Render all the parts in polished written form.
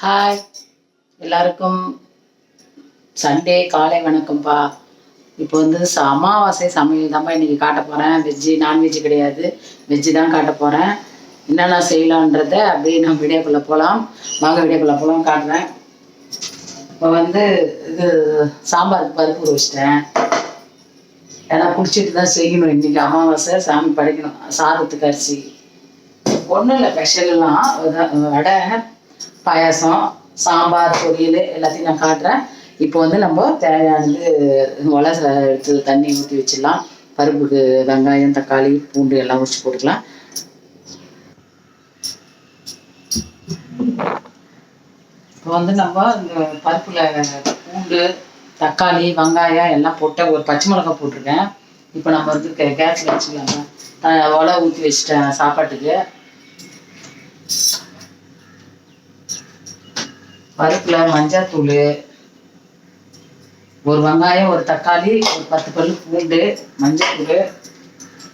Hi, எல்லாருக்கும் Sunday காலை வணக்கம்ப்பா. இப்போ அமாவாசை சமையல் தான்ப்பா இன்னைக்கு காட்ட போகிறேன். வெஜ்ஜு நான்வெஜ்ஜு கிடையாது, வெஜ்ஜு தான் காட்ட போகிறேன். என்னென்ன செய்யலான்றத அப்படியே நம்ம வீடியோக்குள்ளே போகலாம். வாங்க வீடியோக்குள்ளே போகலாம், காட்டுறேன். இப்போ இது சாம்பாருக்கு பருப்பு ஊற வச்சிட்டேன். ஏன்னா குடிச்சிட்டு தான் செய்யணும். இன்னைக்கு அமாவாசை, சாமி படைக்கணும். சாதத்துக்கு அரிசி ஒன்றும் இல்லை, ஸ்பெஷல்லாம் வடை, பாயாசம், சாம்பார், பொரியல் எல்லாத்தையும் நான் காட்டுறேன். இப்போ நம்ம தேவையானது ஒலை எடுத்து தண்ணி ஊற்றி வச்சிடலாம். பருப்புக்கு வெங்காயம், தக்காளி, பூண்டு எல்லாம் உரிச்சு போட்டுக்கலாம். இப்போ நம்ம இந்த பருப்பில் பூண்டு, தக்காளி, வெங்காயம் எல்லாம் போட்டு ஒரு பச்சை மிளகாய் போட்டிருக்கேன். இப்போ நம்ம கேஸில் வச்சுக்கலாங்க. ஒலை ஊற்றி வச்சிட்டேன் சாப்பாட்டுக்கு. பருப்பில் மஞ்சள், ஒரு வெங்காயம், ஒரு தக்காளி, ஒரு 10 பல்லு பூண்டு, மஞ்சள்,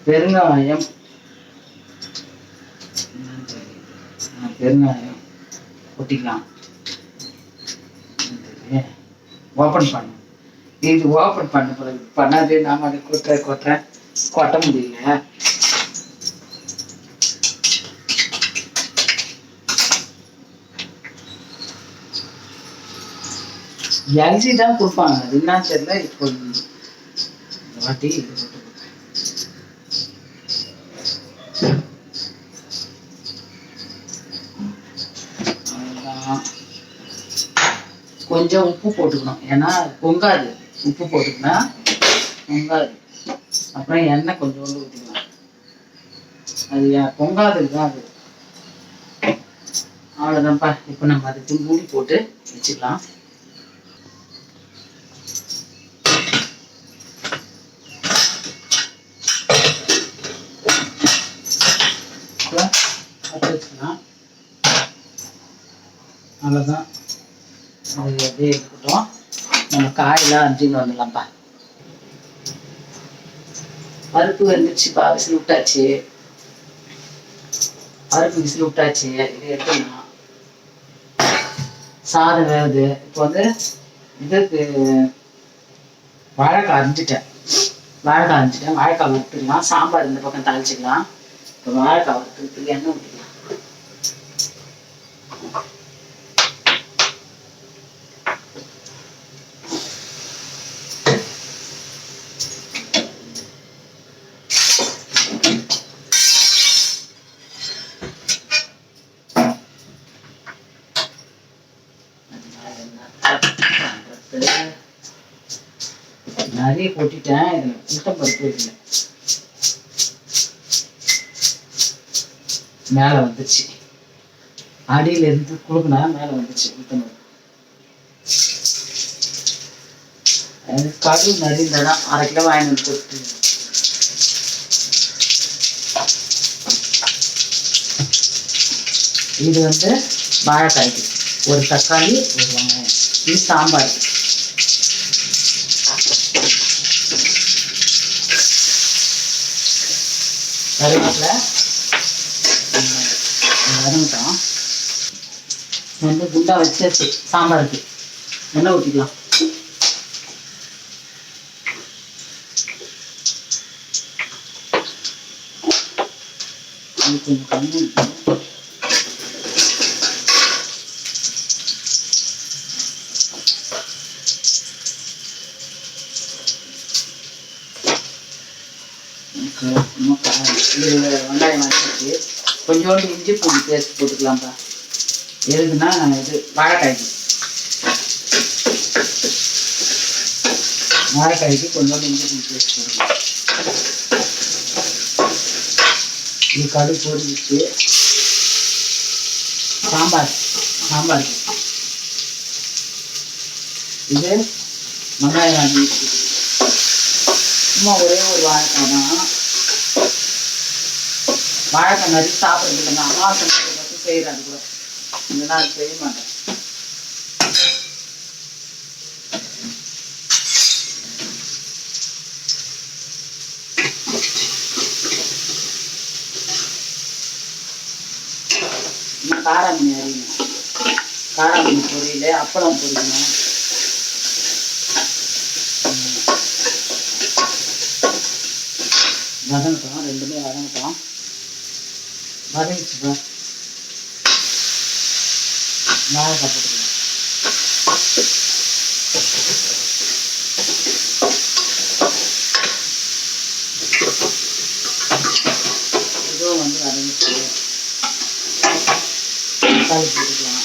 பெருங்காயம் கொட்டிக்கலாம். ஓப்பன் பண்ண இது ஓப்பன் பண்ண பிறகு பண்ணாது. நாம் அதை கொட்ட முடியல. எல்ஜி தான் கொடுப்பாங்க, அது என்ன தெரியல. இப்போ வாட்டி கொஞ்சம் உப்பு போட்டுக்கணும், ஏன்னா பொங்காது. உப்பு போட்டுக்கனா பொங்காது. அப்புறம் எண்ணெய் கொஞ்சோண்டு ஊற்றிக்கலாம். அது பொங்காது தான் அது. அவ்வளோதான்ப்பா. இப்போ நம்ம அதுக்கு மூடி போட்டு வச்சுக்கலாம். வச்சுக்கலாம். அவ்வளோதான். அது அப்படியே இருக்கட்டும். நம்ம காயெல்லாம் அரிஞ்சின்னு வந்துடலாம்ப்பா. பருப்பு வெந்துச்சுப்பா, விசில் விட்டாச்சு. பருப்பு விசில் விட்டாச்சு. இது எடுத்துக்கலாம். சாதம் வேகுது. இப்போ இதுக்கு வாழைக்காய் அரிஞ்சிட்டேன். வாழைக்காய் வறுத்துக்கலாம். சாம்பார் இந்த பக்கம் தாளிச்சிக்கலாம். இப்போ வாழைக்காய் வறுத்துக்கு எண்ணெய் ஊற்றிக்கலாம். நிறைய கொட்டிட்டேன். இதில் உளுத்தம் பருப்பு இல்லை, மேலே வந்துச்சு. அடியில் இருந்து குழுக்குனா மேலே வந்துச்சு உளுத்தம் பருப்பு. கடுகு நிறைய தான் 1/2 கிலோ வாங்கிட்டு போட்டு. இது வாழைக்காய்க்கு ஒரு தக்காளி, ஒரு வெங்காயம். இது சாம்பார். கருவேப்பிலை வதங்கிட்டோம். குண்டா வச்சாச்சு. சாம்பாருக்கு எண்ணெய் ஊற்றிக்கலாம். கொஞ்சம் கம்மி. வெங்காயம் வதக்கிட்டு கொஞ்சோண்டு இஞ்சி பூண்டு பேஸ்ட் போட்டுக்கலாம்ப்பா. எதுக்குன்னா இது வாழைக்காய்க்கு கொஞ்சோண்டு இஞ்சி பூண்டு பேஸ்ட் போட்டுக்கலாம். இது கடுகு பொரிச்சு சாம்பாருக்கு இது வெங்காயம் வாங்கி சும்மா ஒரே ஒரு வாழைக்காய் தான். வாழைக்காய் நிறைய சாப்பிட்றது இல்லைங்க. அமாவாசை மட்டும் செய்கிறாரு கூட, இல்லைன்னா அது செய்ய மாட்டேன். காராமணி அறியணும். காராமணி பொரியல், அப்பளம் பொரியணும். வதங்கட்டும், ரெண்டுமே வதங்கட்டும். வதங்கிச்சுப்பா, வாழைக்காய் போட்டுக்கலாம். இதுவும் வந்து வதங்கிச்சு. தக்காளி போட்டுக்கலாம்.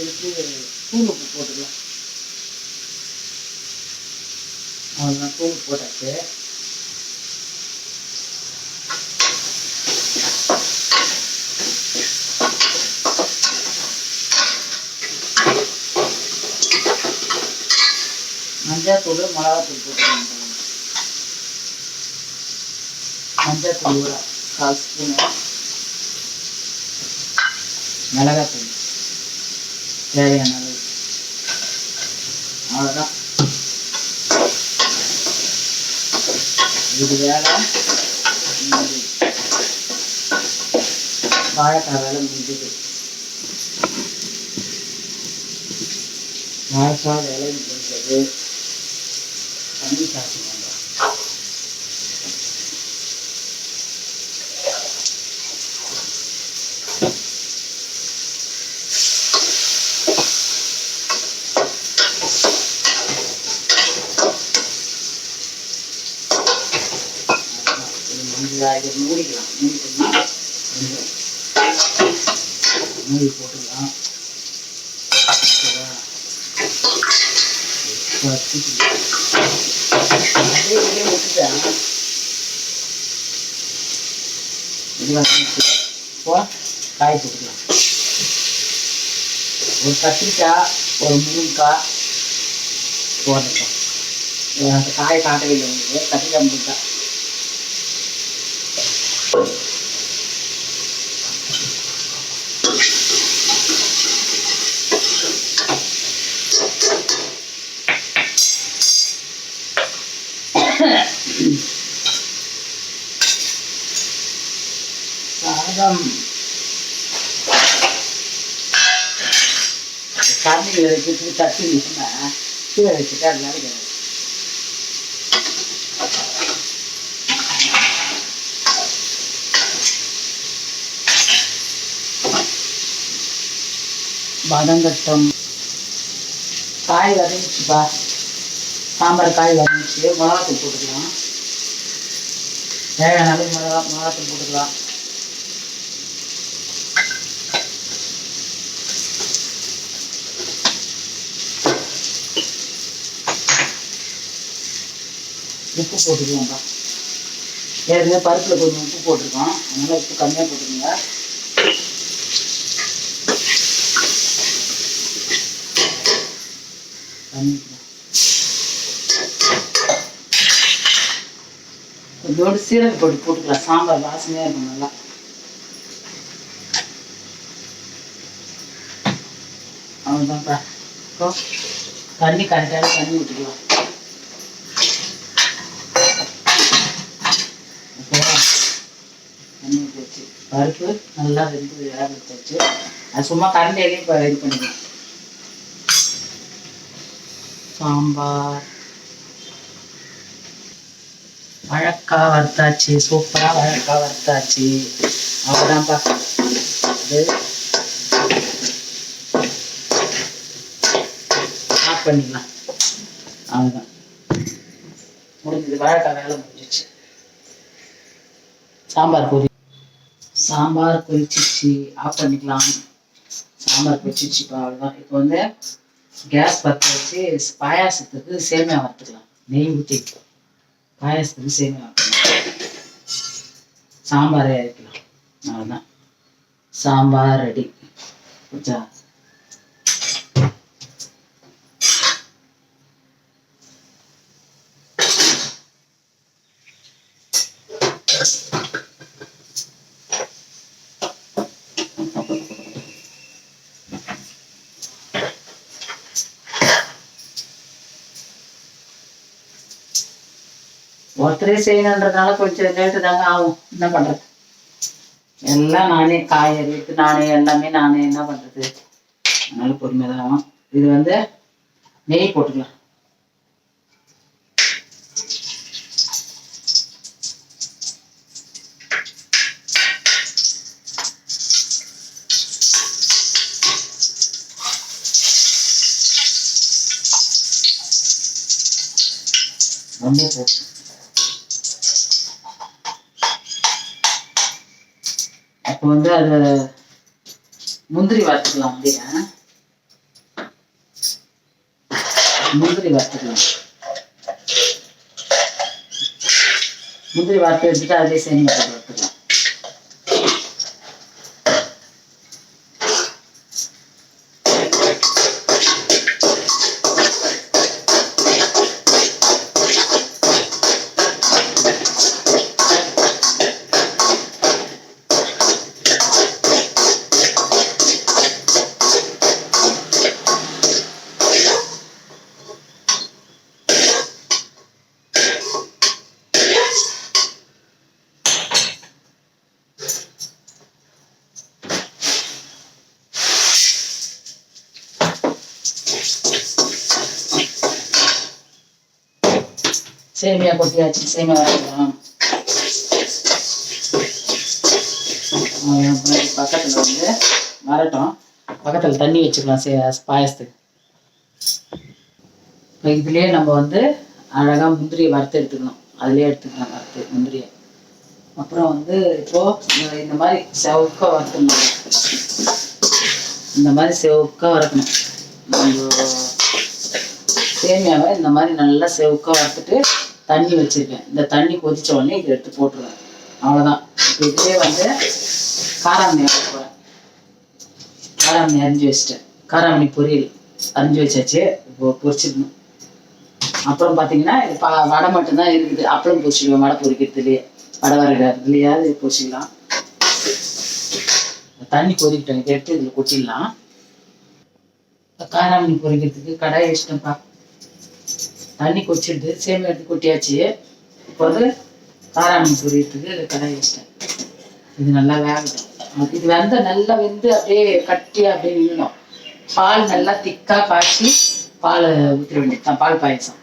இதுக்கு தூள் உப்பு போட்டுக்கலாம். அவ்வளோதான், தூள் போட்டாச்சு. மஞ்சள் தூள், மிளகாத்தூள் போட்டுக்கலாம். மஞ்சள் தூள் 1/4 ஸ்பூனு, மிளகாத்தூள் தேவையான அளவு. அவ்வளோதான், இது வேலை முடிஞ்சது. வாழைக்காய் வேலை முடிஞ்சது. வாழைக்காய் வேலை முடிஞ்சது. தண்ணி காய்ச்சுவாங்க. இதை மூடிக்கலாம். மூடிட்டோம்னா மூடி போட்டுக்கலாம். அப்படியே விட்டுட்டேன். இது வந்து இப்போ காய் போட்டுக்கலாம். ஒரு கத்திரிக்காய், ஒரு முருங்கைக்காய் போட்டுக்கலாம். அந்த காயை காட்டவே இல்லை உங்களுக்கு. கத்திரிக்காய், முருங்கைக்காய். சாதம் தண்ணியில் வச்சுட்டு தட்டி நிற்குனா கீழே வச்சுட்டு அதனால கிடையாது. வதங்கட்டும். காய் வதங்கிச்சுப்பா. சாம்பார் காய் வதங்கிச்சு. மிளகாத்தூள் போட்டுக்கலாம். தேவையான அளவு மிளகாத்தூள் போட்டுக்கலாம். உப்பு போட்டுக்கலாம்ப்பா. ஏற்கனவே பருப்பில் கொஞ்சம் உப்பு போட்டிருக்கோம், அதனால் உப்பு கம்மியாக போட்டுக்கோங்க. கொஞ்சோடு சீரக பொடி போட்டுக்கலாம். சாம்பார் வாசனையாக இருக்கும் நல்லா. அவ்வளோதான்ப்பா. இப்போ தண்ணி கரெக்டாக தண்ணி ஊற்றிக்கலாம். தண்ணி ஊற்றி வச்சு பருப்பு நல்லா வெந்து வேக வச்சு அது சும்மா கரண்டியிலையும் இப்போ இது பண்ணிக்கலாம். சாம்பார் வாழைக்காய் வறுத்தாச்சு. சூப்பராக வாழைக்காய் வறுத்தாச்சு. அவ்வளோதான்ப்பா. இது ஆஃப் பண்ணிக்கலாம். அவ்வளோதான், முடிஞ்சது. வாழைக்காய் வேலை முடிஞ்சிச்சு. சாம்பார் கொதிச்சிச்சு. ஆஃப் பண்ணிக்கலாம். சாம்பார் கொதிச்சிச்சுப்பா. அவ்வளோதான். இப்போ வந்து கேஸ் பற்ற வச்சு பாயாசத்துக்கு சேமியா வறுத்துக்கலாம். நெய் ஊற்றி பாயாசத்துக்கு சேமியா வறுத்துக்கலாம். சாம்பாரே இறக்கலாம். அவ்வளோதான், சாம்பார் ரெடி. கொஞ்சா ஒருத்தரே செய்யணுன்றதுனால கொஞ்சம் லேட்டு தாங்க ஆகும். என்ன பண்றது, எல்லாம் நானே காய்கறி நானே எல்லாமே நானே என்ன பண்றது, அதனால பொறுமையாக தான் ஆகும். இது வந்து நெய் போட்டுக்கலாம். ரொம்ப போட்டு அப்போ வந்து அது முந்திரி வறுத்துக்கலாம். அப்படியே முந்திரி வறுத்துக்கலாம். முந்திரி வறுத்து வச்சுட்டு அதிலே சேமியா போட்டு வறுத்துக்கலாம். சேமியா கொட்டியாச்சு. சேமியா வறுக்கலாம். பக்கத்தில் வந்து வரட்டும். பக்கத்தில் தண்ணி வச்சுக்கலாம் பாயசத்துக்கு. இப்போ இதுலேயே நம்ம வந்து அழகாக முந்திரியை வறுத்து எடுத்துக்கணும். அதுலேயே எடுத்துக்கலாம் வறுத்து முந்திரியை. அப்புறம் வந்து இப்போது இந்த மாதிரி செவக்க வறுக்கணும். இந்த மாதிரி செவக்க வறுக்கணும். நம்ம சேமியாவை இந்த மாதிரி நல்லா செவக்க வறுத்துட்டு தண்ணி வச்சுருக்கேன். இந்த தண்ணி கொதிச்ச உடனே இதை எடுத்து போட்டுருவேன். அவ்வளோதான். இப்போ இதுலேயே வந்து காராமணி அரைக்க போகிறேன். காராமணி அரிஞ்சு வச்சுட்டேன். காராமணி பொரியல் அரிஞ்சு வச்சாச்சு. இப்போ பொரிச்சிடணும். அப்புறம் பார்த்தீங்கன்னா இது வடை மட்டும்தான் இருக்குது. அப்பளம் பொரிச்சிடுவேன். வடை பொரிக்கிறதுலையே வடை வரைகிறதுலையாவது பொரிச்சிக்கலாம். தண்ணி கொதிக்கிட்டேன். இதை எடுத்து இதில் கொட்டிடலாம். காராமணி பொரிக்கிறதுக்கு கடாயை வச்சுட்டேன்ப்பா. தண்ணி கொச்சிடுது. சேமியா எடுத்து கொட்டியாச்சு. இப்போ வந்து காராமணி பொரியறதுக்கு கடாய் வச்சிட்டேன். இது நல்லா வேகட்டும். இது வந்து நல்லா வெந்து அப்படியே கட்டி அப்படியே நின்றுடும். பால் நல்லா திக்காக காய்ச்சி பால் ஊற்றிட வேண்டியது. பால் பாயசம்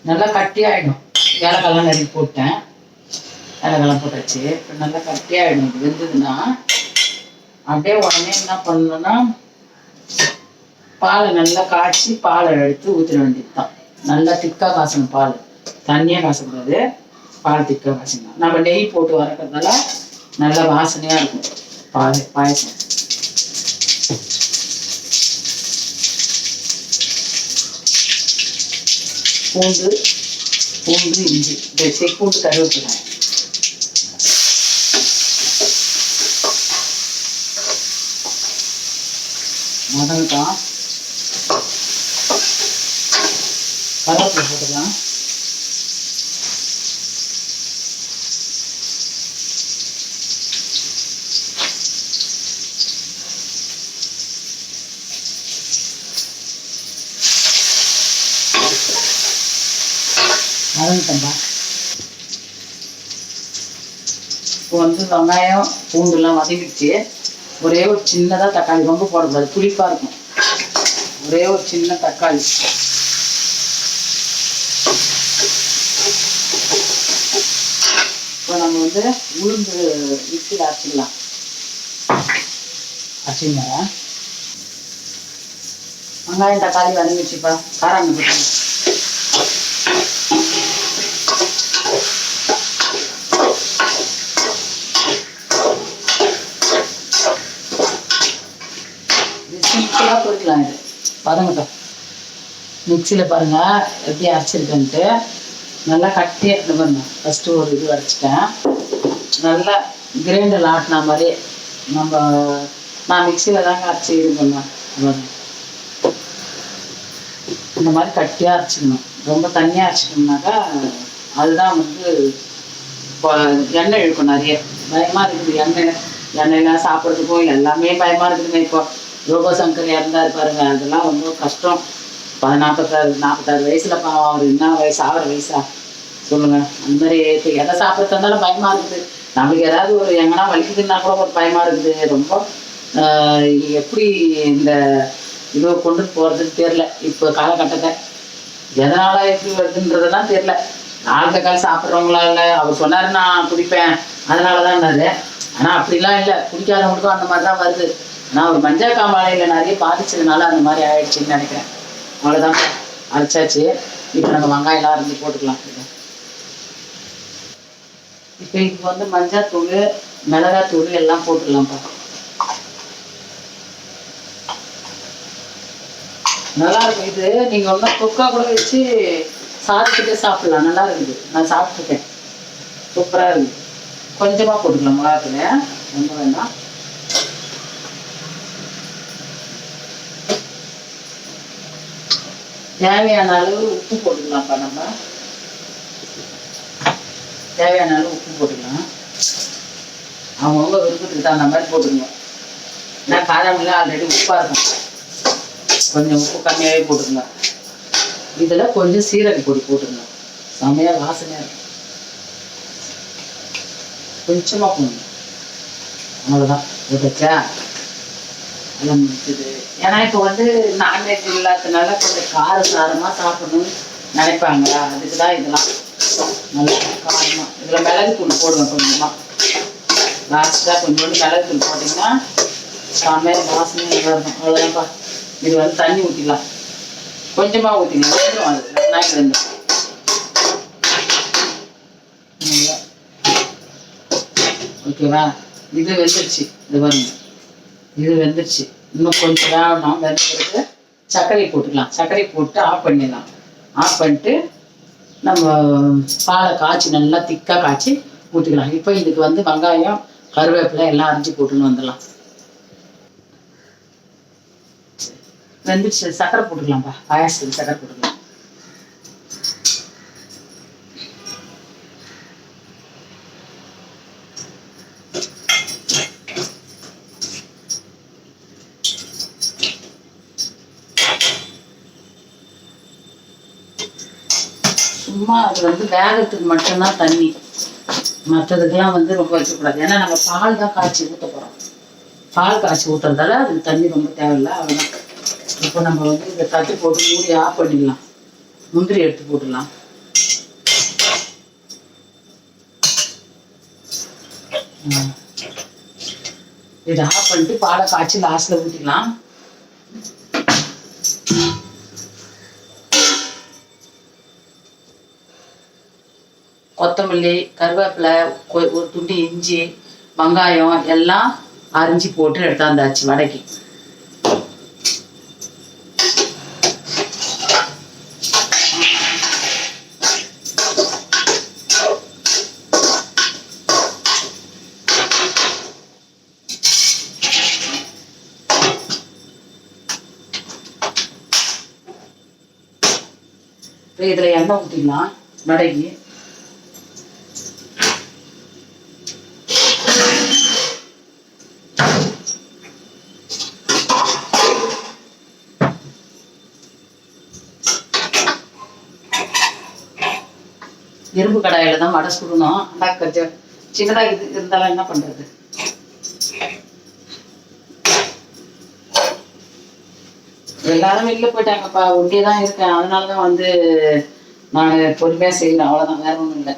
நல்லா கட்டி ஆகிடும். ஏலக்காய்லாம் நிறைய போட்டேன். ஏலக்காய்லாம் போட்டாச்சு. இப்போ நல்லா கட்டி ஆகிடும். இது வெந்ததுன்னா அப்படியே உடனே என்ன பண்ணணும்னா பாலை நல்லா காய்ச்சி பாலை எடுத்து ஊற்றிட வேண்டியது தான். நல்லா திக்காக காசணும். பால் தண்ணியாக காசக்கூடாது. பால் திக்காக காசணும். நம்ம நெய் போட்டு வறக்கிறதால நல்லா வாசனையாக இருக்கும் பாயசம். பூண்டு இஞ்சி பூண்டு கருவேப்பிலை வதங்கட்டும். கருவேப்பிலை போட்டுக்கலாம். வதங்கிட்டேன்பா. இப்போ வந்து வெங்காயம் பூண்டுலாம் வதங்கிடுச்சு. ஒரே ஒரு சின்னதாக தக்காளி, ரொம்ப போடக்கூடாது, புளிப்பாக இருக்கும். ஒரே ஒரு சின்ன தக்காளி. இப்போ நம்ம வந்து உளுந்து மிக்சியில் அரைச்சிக்கலாம். அரைச்சிங்க. வெங்காயம் தக்காளி வதங்கிடுச்சுப்பா. காராமணி போட்டு சிம்பிளாக பொரிக்கலாம். இது வதங்கட்டும். மிக்சியில் பாருங்கள் எப்படி அரைச்சிருக்கேன்ட்டு. நல்லா கட்டி எடுத்து பாருங்க. ஃபஸ்ட்டு ஒரு இது அரைச்சிட்டேன். நல்லா கிரைண்டரில் ஆட்டின மாதிரி நான் மிக்சியில் தாங்க அரைச்சி இது பண்ணுவேன். இந்த மாதிரி கட்டியாக அரைச்சிக்கணும். ரொம்ப தண்ணியாக அரைச்சிக்கணும்னாக்கா அதுதான் வந்து இப்போ எண்ணெய் இழுக்கும் நிறைய. பயமாக இருக்குது. எண்ணெயெல்லாம் சாப்பிட்றதுக்கும் எல்லாமே பயமாக இருக்குதுங்க. இப்போ யோகா சங்கர் இறந்தாரு பாருங்க, அதெல்லாம் ரொம்ப கஷ்டம். 46 வயசுல பாவம் அவர் என்ன வயசு, ஆகிற வயசா சொல்லுங்க. அந்த மாதிரி இப்போ எதை சாப்பிட தந்தாலும் பயமா இருக்குது. நம்மளுக்கு ஏதாவது ஒரு எங்கன்னா வலிக்குதுன்னா கூட ஒரு பயமா இருக்குது. ரொம்ப எப்படி இந்த இதை கொண்டு போறதுன்னு தெரியல. இப்போ காலகட்டத்தை எதனால எப்படி வருதுன்றதெல்லாம் தெரியல. ஆழ்ந்த கால் சாப்பிட்றவங்களா இல்லை. அவர் சொன்னாரு நான் குடிப்பேன் அதனாலதான்னாரு. ஆனா அப்படிலாம் இல்லை, குடிக்காதவங்களுக்கும் அந்த மாதிரி தான் வருது. ஆனால் ஒரு மஞ்சள் காமாலையில் நிறைய பாதிச்சதுனால அந்த மாதிரி ஆயிடுச்சுன்னு நினைக்கிறேன். அவ்வளோதான், அரைச்சாச்சு. இப்போ நம்ம வெங்காயம்லாம் அரைஞ்சி போட்டுக்கலாம். இப்போ இதுக்கு வந்து மஞ்சள் மிளகாத்தூள் எல்லாம் போட்டுடலாம்ப்பா. நல்லா இருக்கும் இது. நீங்கள் ஒன்றும் தொக்கா கூட வச்சு சாதத்துக்கே சாப்பிடலாம். நல்லா இருக்குது, நான் சாப்பிட்ருக்கேன், சூப்பராக இருக்குது. கொஞ்சமாக போட்டுக்கலாம் மிளகாத்தூள், ரொம்ப வேண்டாம். தேவையான அளவு உப்பு போட்டுக்கலாம்ப்பா. நம்ம தேவையான அளவு உப்பு போட்டுக்கலாம். அவங்கவுங்க விருப்பத்துக்கு தகுந்த மாதிரி போட்டுக்கணும். ஏன்னா காரமெல்லாம் ஆல்ரெடி உப்பாக இருக்கும், கொஞ்சம் உப்பு கம்மியாகவே போட்டுக்கணும். இதில் கொஞ்சம் சீரக பொடி போட்டுக்கணும், செம்மையாக வாசனையாக இருக்கும். கொஞ்சமாக போடணும், அவ்வளோதான். போட்டுச்சா எல்லாம் முடிச்சுது. ஏன்னா இப்போ வந்து நான்வெஜ் இல்லாததுனால கொஞ்சம் காரசாரமாக சாப்பிடணும்னு நினைப்பாங்க. அதுக்கு தான் இதெல்லாம் நல்லா காரமாக. இதில் மிளகுத்தூள் போடுவேன் கொஞ்சமாக, லாஸ்ட்டாக கொஞ்சோண்டு மிளகுத்தூள் போட்டிங்கன்னா செம்மையாக வாசனையாக நல்லா இருக்கும். அவ்வளோதான்ப்பா. இது வந்து தண்ணி ஊற்றிக்கலாம், கொஞ்சமாக ஊற்றிக்கலாம். கொஞ்சம் அது வெங்காயம் ரெண்டு ஓகேவா. இது வெந்துருச்சு, இது பாருங்க, இது வெந்துருச்சு. இன்னும் கொஞ்சம் வேகணும். வெந்துருக்கு. சர்க்கரை போட்டுக்கலாம். சர்க்கரை போட்டு ஆஃப் பண்ணிடலாம். ஆஃப் பண்ணிட்டு நம்ம பாலை காய்ச்சி நல்லா திக்காக காய்ச்சி ஊற்றிக்கலாம். இப்போ இதுக்கு வந்து வெங்காயம் கருவேப்பிலை எல்லாம் அரைஞ்சி போட்டுன்னு வந்துடலாம். வெந்துருச்சு. சர்க்கரை போட்டுக்கலாம்ப்பா, பாயாசத்துக்கு சர்க்கரை போட்டுக்கலாம். சும்மா அது வந்து வேகத்துக்கு மட்டும்தான் தண்ணி, மற்றதுக்கெல்லாம் வந்து ரொம்ப வைக்கக்கூடாது. ஏன்னா நம்ம பால் தான் காய்ச்சி ஊற்ற போகிறோம். பால் காய்ச்சி ஊற்றுறதால அது தண்ணி ரொம்ப தேவையில்லை, அவ்வளோதான். இப்போ நம்ம வந்து இதை தட்டு போட்டு மூடி ஆஃப் பண்ணிடலாம். முந்திரி எடுத்து போட்டுடலாம். இதை ஆஃப் பண்ணிட்டு பாலை காய்ச்சி லாஸ்ட்ல ஊற்றிக்கலாம். கொத்தமல்லி, கருவேப்பிலை, ஒரு துண்டு இஞ்சி, வெங்காயம் எல்லாம் அரிஞ்சு போட்டு எடுத்தாந்தாச்சு வடைக்கு. இதுல எண்ணெய் ஊற்றிடலாம் வடைக்கு. இரும்பு கடாயில தான் வடை சுடணும். ஆனால் கொஞ்சம் சின்னதாக இது இருந்தாலும் என்ன பண்றது. எல்லாரும் வெளில போயிட்டாங்கப்பா, ஒண்டியே தான் இருக்கேன். அதனாலதான் வந்து நான் பொறுமையா செய்யறேன், அவ்வளவுதான், வேற ஒண்ணும் இல்லை.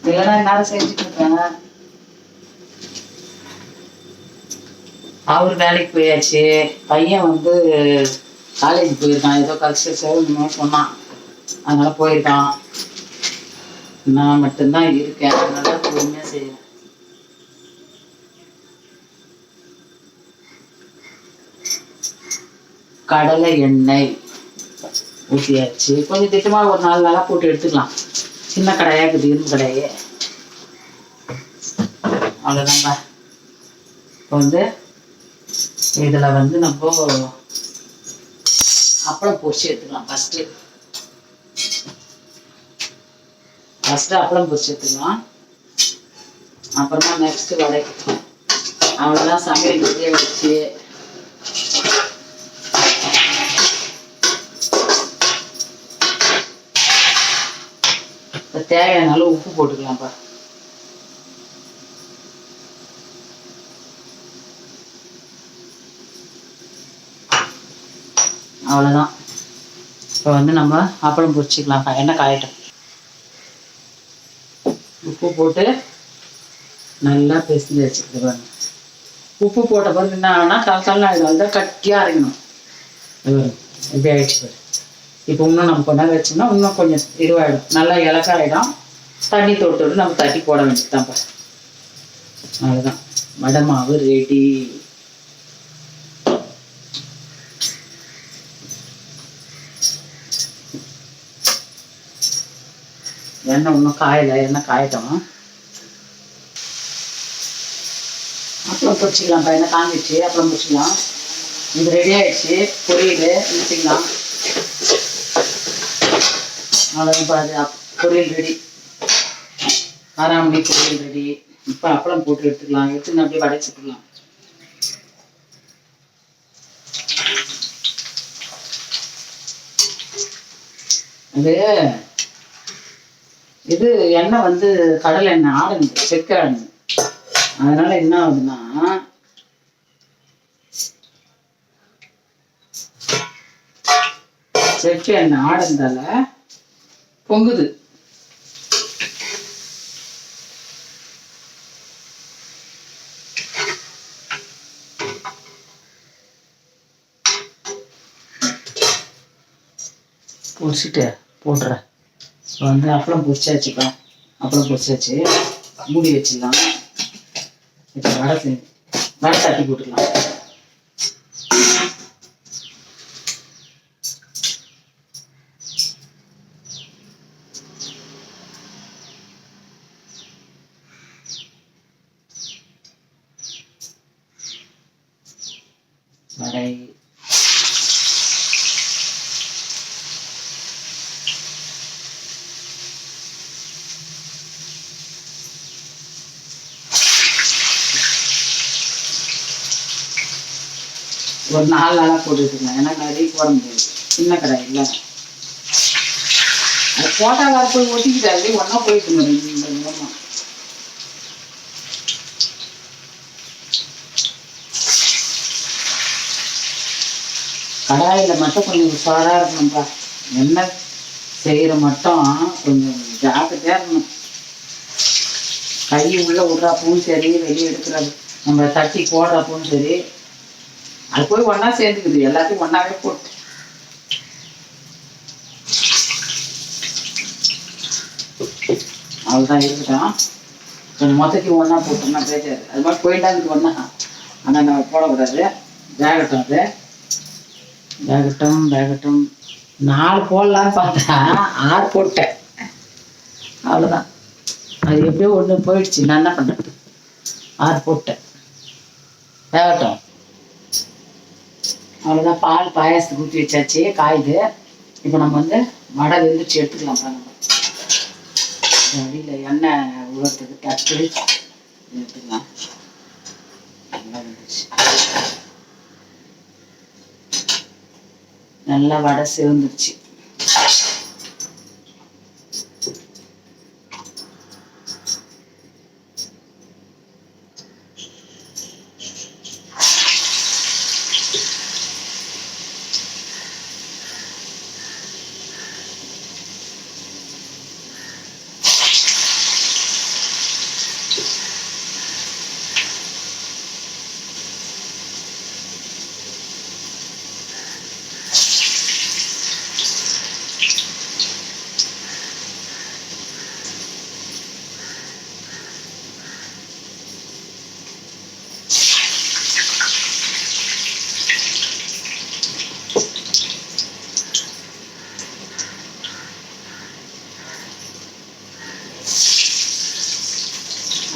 இல்லைன்னா எல்லாரும் செஞ்சுட்டு இருக்காங்க. அவரு வேலைக்கு போயாச்சு. பையன் வந்து காலேஜ் போயிருக்கான், ஏதோ கல்ச்சர் சொன்னான், அதனால போயிருக்கான். நான் மட்டும்தான் இருக்கேன், அதனால பொறுமையா செய்யறேன். கடலை எண்ணெய் ஊற்றியாச்சு. கொஞ்சம் திட்டமா ஒரு 4 நாளா போட்டு எடுத்துக்கலாம். சின்ன கடாயா இருக்குது, இரும்பு கடாயே. அவ்வளோதான்பா. இப்போ வந்து இதில் வந்து நம்ம அப்பளம் பொரிச்சு எடுத்துக்கலாம். ஃபஸ்ட்டு அப்பளம் பொரிச்சு எடுத்துக்கலாம். அப்புறமா நெக்ஸ்ட் வடை. அவ்வளோதான், சமையல் ரெடியாக வச்சு தேவையான அளவு உப்பு போட்டுக்கலாம்ப்பா. அவ்வளோதான். இப்போ வந்து நம்ம அப்பளம் பொரிச்சிக்கலாம்ப்பா. எண்ணெய் காயட்டும். உப்பு போட்டு நல்லா பிசைஞ்சு வச்சுக்கிட்டு பாருங்க. உப்பு போட்ட பிறகு என்ன ஆகுனா தலை ஆகிடும், தான் கட்டியாக அரைக்கணும். எப்படி ஆயிடுச்சு பாரு. இப்போ இன்னும் நம்ம கொஞ்ச நேரம் வச்சோம்னா இன்னும் கொஞ்சம் இதுவாகிடும், நல்லா இலக்காயிடும். தண்ணி தொட்டு நம்ம தட்டி போட வேண்டியதுதான்ப்பா. அவ்வளோதான், வடை மாவு ரெடி. எண்ணெய் இன்னும் காயலை, எண்ணெய் காயட்டும். அப்புறம் பொரிச்சிக்கலாம்ப்பா. எண்ணெய் காஞ்சிடுச்சு, அப்புறம் பொரிச்சிக்கலாம். இது ரெடி ஆகிடுச்சு, பொரியல் ஊற்றிக்கலாம். அவ்வளோதான்ப்பா, அது பொரியல் ரெடி. காராமணி பொரியல் ரெடி. இப்போ அப்பளம் போட்டு எடுத்துக்கலாம். எடுத்துன்னு அப்படியே வடைச்சிக்கலாம். அது இது எண்ணெய் வந்து கடலை எண்ணெய் ஆடணும், செக்க ஆடணும். அதனால என்ன ஆகுதுன்னா செக்க எண்ணெய் ஆடுறதால பொங்குது. பொரிச்சிட்டு போட்டுறேன். இப்போ வந்து அப்பளம் பொரிச்சாச்சுப்பா. அப்பளம் பொரிச்சாச்சு, மூடி வச்சிடலாம். இப்போ வடை தட்டி போட்டுக்கலாம். வடை ஒரு 4 நாளாக போட்டுருக்கேன். ஏன்னா நிறைய போட முடியாது, சின்ன கடை இல்லை. அது போட்டால் வேறு போய் ஒட்டிக்கிட்டாரு, ஒன்றா போயிட்டு மூலமாக. கடாயில் மட்டும் கொஞ்சம் உஷாராக இருக்கணும்ப்பா. எண்ணெய் செய்கிற மட்டும் கொஞ்சம் ஜாக்கிரதையாக இருக்கணும். கை உள்ளே விட்றாப்பவும் சரி, வெளியே எடுக்கிறது நம்ம தட்டி போடுறப்பவும் சரி, அது போய் ஒன்றா சேர்ந்துக்குது. எல்லாத்தையும் ஒன்றாவே போட்டு அவ்வளோதான் இருக்கட்டும். கொஞ்சம் மொத்தத்தையும் ஒன்றா போட்டோம்னா பேசாது. அது மாதிரி போயிட்டாங்க ஒன்றா. ஆனால் நம்ம போடக்கூடாது. வேகட்டும், அது வேகட்டும் வேகட்டும். 4 போடலான்னு பார்த்தா 6 போட்டேன். அவ்வளோதான், அது எப்படியோ ஒன்று போயிடுச்சு. நான் என்ன பண்ணுறது, 6 போட்டேன். வேகட்டும். அவ்வளோதான், பால் பாயாசத்துக்கு ஊற்றி வச்சாச்சு, காயுது. இப்போ நம்ம வந்து வடை வெந்துச்சு, எடுத்துக்கலாம். பாருங்க, அடியில் எண்ணெய் உலர்த்துக்கு தட்டு எடுத்துக்கலாம். நல்லா வெந்துச்சு, நல்லா வடை சேர்ந்துருச்சு.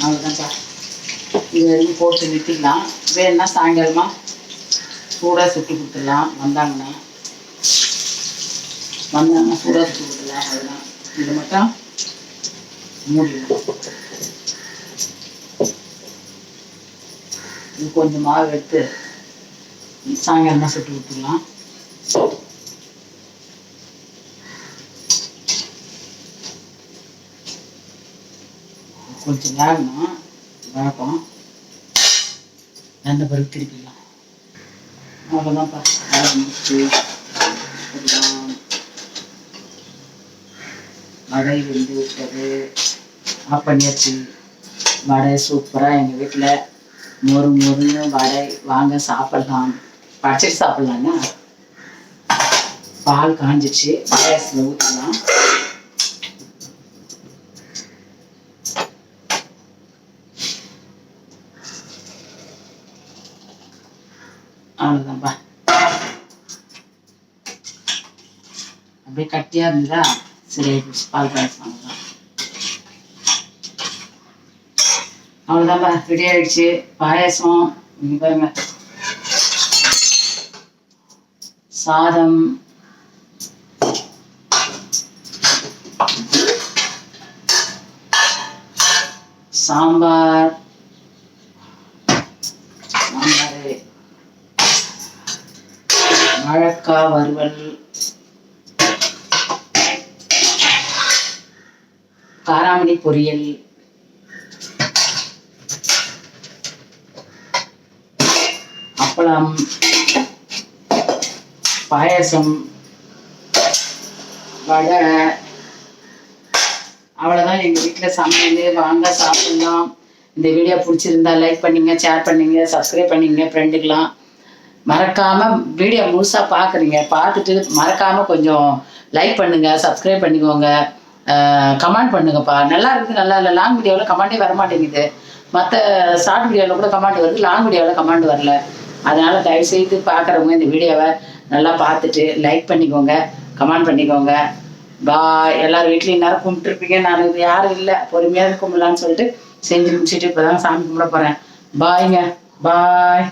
அவ்வளோதான்ப்பா, இது வரைக்கும் போட்டு நிறுத்திக்கலாம். வேணுன்னா சாயங்காலமா சூடாக சுட்டு கொடுத்துடலாம். வந்தாங்கன்னா சூடாக சுட்டு கொடுத்துடலாம். அவ்வளோதான், இது மட்டும் மூடிடலாம். இது கொஞ்சம் மாவு எடுத்து சாயங்காலமாக சுட்டு விட்டுடலாம். கொஞ்சம் வேகணும், வேகம் எண்ணெய் பருப்பு திருப்பிடலாம். அவ்வளோதான்ப்பா, வேக முடிச்சு வடை வெந்து விட்டது. ஆஃப் பண்ணியாச்சு. வடை சூப்பராக எங்கள் வீட்டில் மொறு மொறுன்னு வடை. வாங்க சாப்பிட்லாம், பச்சைட்டு சாப்பிட்லான்னா. பால் காஞ்சிச்சு, பாயாசத்தில் ஊற்றலாம். அவ்வளோதான்ப்பா. அப்படியே கட்டியாக இருந்ததா சரி, பால் பாயசம். அவ்வளோதான்ப்பா, ரெடி ஆயிடுச்சு பாயாசம். இங்கே பாருங்க, சாதம், சாம்பார், வாழைக்காய் வறுவல், காராமணி பொரியல், அப்பளம், பாயாசம், வடை. அவ்வளோதான் எங்கள் வீட்டில் சமையல். வாங்க சாப்பிட்லாம். இந்த வீடியோ பிடிச்சிருந்தா லைக் பண்ணிங்க, ஷேர் பண்ணிங்க, சப்ஸ்கிரைப் பண்ணிங்க. ஃப்ரெண்டுக்கெலாம் மறக்காமல் வீடியோ முழுசாக பார்க்குறீங்க, பார்த்துட்டு மறக்காமல் கொஞ்சம் லைக் பண்ணுங்கள், சப்ஸ்கிரைப் பண்ணிக்கோங்க, கமெண்ட் பண்ணுங்கப்பா. நல்லா இருக்குது, நல்லா இல்லை. லாங் வீடியோவில் கமெண்டே வர மாட்டேங்குது. மற்ற ஷார்ட் வீடியோவில் கூட கமெண்ட் வருது, லாங் வீடியோவில் கமெண்ட் வரல. அதனால் தயவுசெய்து பார்க்குறவங்க இந்த வீடியோவை நல்லா பார்த்துட்டு லைக் பண்ணிக்கோங்க, கமெண்ட் பண்ணிக்கோங்க. பாய். எல்லாரும் வீட்லேயும் நேரம் கும்பிட்டுருப்பீங்க. நான் யாரும் இல்லை, பொறுமையாக கும்பிடலான்னு சொல்லிட்டு செஞ்சு முடிச்சுட்டு இப்போ தான் சாமி கும்பிட போகிறேன். பாய்ங்க, பாய்.